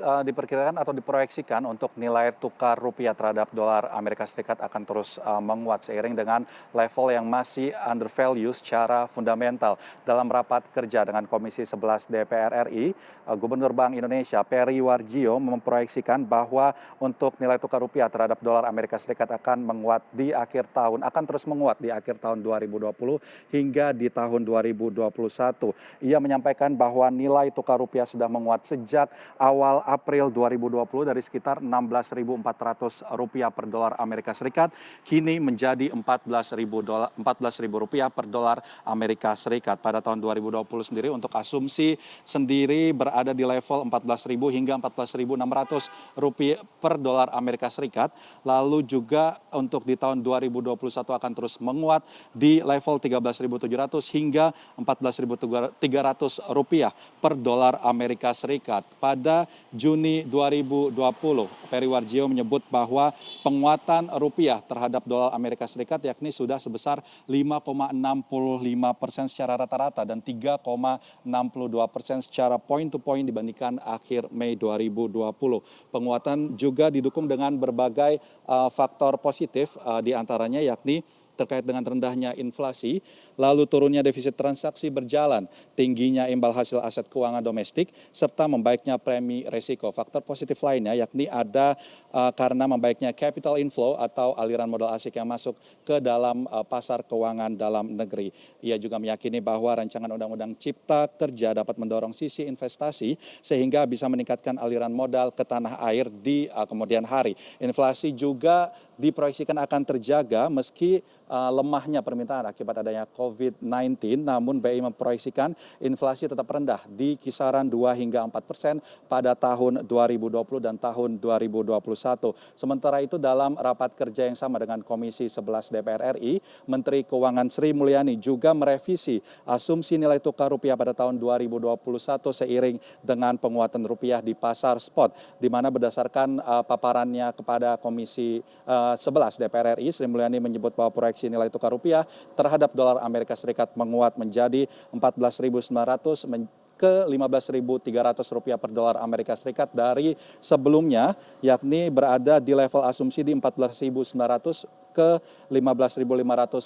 Diperkirakan atau diproyeksikan untuk nilai tukar rupiah terhadap dolar Amerika Serikat akan terus menguat seiring dengan level yang masih undervalue secara fundamental. Dalam rapat kerja dengan Komisi 11 DPR RI, Gubernur Bank Indonesia Peri Warjio memproyeksikan bahwa untuk nilai tukar rupiah terhadap dolar Amerika Serikat akan menguat di akhir tahun, akan terus menguat di akhir tahun 2020 hingga di tahun 2021. Ia menyampaikan bahwa nilai tukar rupiah sudah menguat sejak awal April 2020 dari sekitar Rp16.400 per dolar Amerika Serikat kini menjadi Rp14.000 per dolar Amerika Serikat. Pada tahun 2020 sendiri untuk asumsi sendiri berada di level 14.000 hingga 14.600 rupiah per dolar Amerika Serikat. Lalu juga untuk di tahun 2021 akan terus menguat di level 13.700 hingga 14.300 rupiah per dolar Amerika Serikat. Pada Juni 2020, Peri Warjio menyebut bahwa penguatan rupiah terhadap dolar Amerika Serikat yakni sudah sebesar 5,65% secara rata-rata dan 3,62% secara point to point dibandingkan akhir Mei 2020. Penguatan juga didukung dengan berbagai faktor positif diantaranya yakni terkait dengan rendahnya inflasi, lalu turunnya defisit transaksi berjalan, tingginya imbal hasil aset keuangan domestik, serta membaiknya premi risiko. Faktor positif lainnya yakni ada karena membaiknya capital inflow atau aliran modal asing yang masuk ke dalam pasar keuangan dalam negeri. Ia juga meyakini bahwa rancangan Undang-Undang Cipta Kerja dapat mendorong sisi investasi sehingga bisa meningkatkan aliran modal ke tanah air di kemudian hari. Inflasi juga diproyeksikan akan terjaga meski lemahnya permintaan akibat adanya COVID-19, namun BI memproyeksikan inflasi tetap rendah di kisaran 2 hingga 4% pada tahun 2020 dan tahun 2021. Sementara itu dalam rapat kerja yang sama dengan Komisi 11 DPR RI, Menteri Keuangan Sri Mulyani juga merevisi asumsi nilai tukar rupiah pada tahun 2021 seiring dengan penguatan rupiah di pasar spot, di mana berdasarkan paparannya kepada Komisi 11 DPR RI, Sri Mulyani menyebut bahwa proyeksi nilai tukar rupiah terhadap dolar Amerika Serikat menguat menjadi 14.900 ke 15.300 rupiah per dolar Amerika Serikat dari sebelumnya yakni berada di level asumsi di 14.900 ke 15.500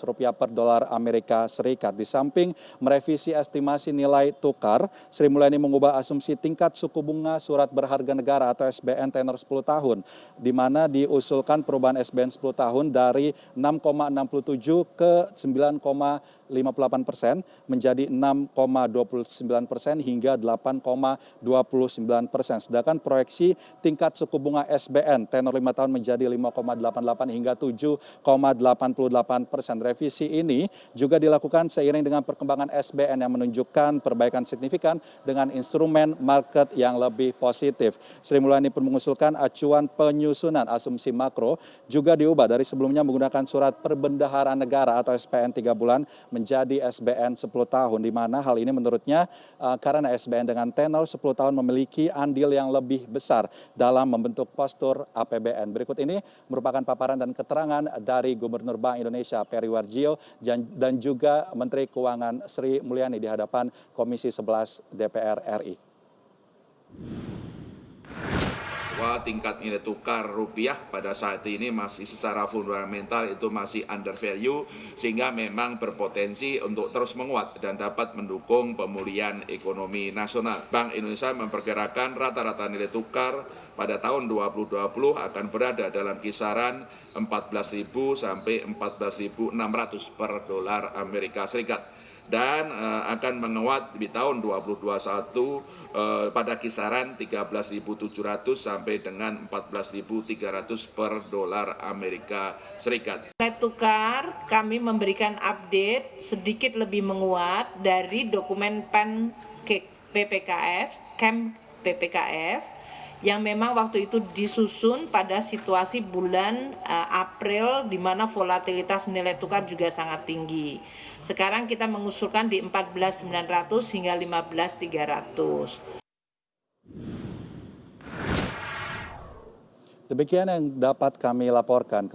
rupiah per dolar Amerika Serikat. Di samping merevisi estimasi nilai tukar, Sri Mulyani mengubah asumsi tingkat suku bunga surat berharga negara atau SBN tenor 10 tahun, di mana diusulkan perubahan SBN 10 tahun dari 6,67 ke 9,58% menjadi 6,29% hingga 8,29%. Sedangkan proyeksi tingkat suku bunga SBN tenor 5 tahun menjadi 5,88 hingga 7,88%. Revisi ini juga dilakukan seiring dengan perkembangan SBN yang menunjukkan perbaikan signifikan dengan instrumen market yang lebih positif. Sri Mulyani pun mengusulkan acuan penyusunan asumsi makro juga diubah dari sebelumnya menggunakan surat perbendaharaan negara atau SPN 3 bulan menjadi SBN 10 tahun, di mana hal ini menurutnya karena SBN dengan tenor 10 tahun memiliki andil yang lebih besar dalam membentuk postur APBN. Berikut ini merupakan paparan dan keterangan dari Gubernur Bank Indonesia Peri Warjio dan juga Menteri Keuangan Sri Mulyani di hadapan Komisi 11 DPR RI. Bahwa tingkat nilai tukar rupiah pada saat ini masih secara fundamental itu masih undervalue, sehingga memang berpotensi untuk terus menguat dan dapat mendukung pemulihan ekonomi nasional. Bank Indonesia memperkirakan rata-rata nilai tukar pada tahun 2020 akan berada dalam kisaran 14.000 sampai 14.600 per dolar Amerika Serikat. Dan akan menguat di tahun 2021 pada kisaran 13.700 sampai dengan 14.300 per dolar Amerika Serikat. Nilai tukar kami memberikan update sedikit lebih menguat dari dokumen PEN PPKF, Camp PPKF, yang memang waktu itu disusun pada situasi bulan April di mana volatilitas nilai tukar juga sangat tinggi. Sekarang kita mengusulkan di 14.900 hingga 15.300. Demikian yang dapat kami laporkan.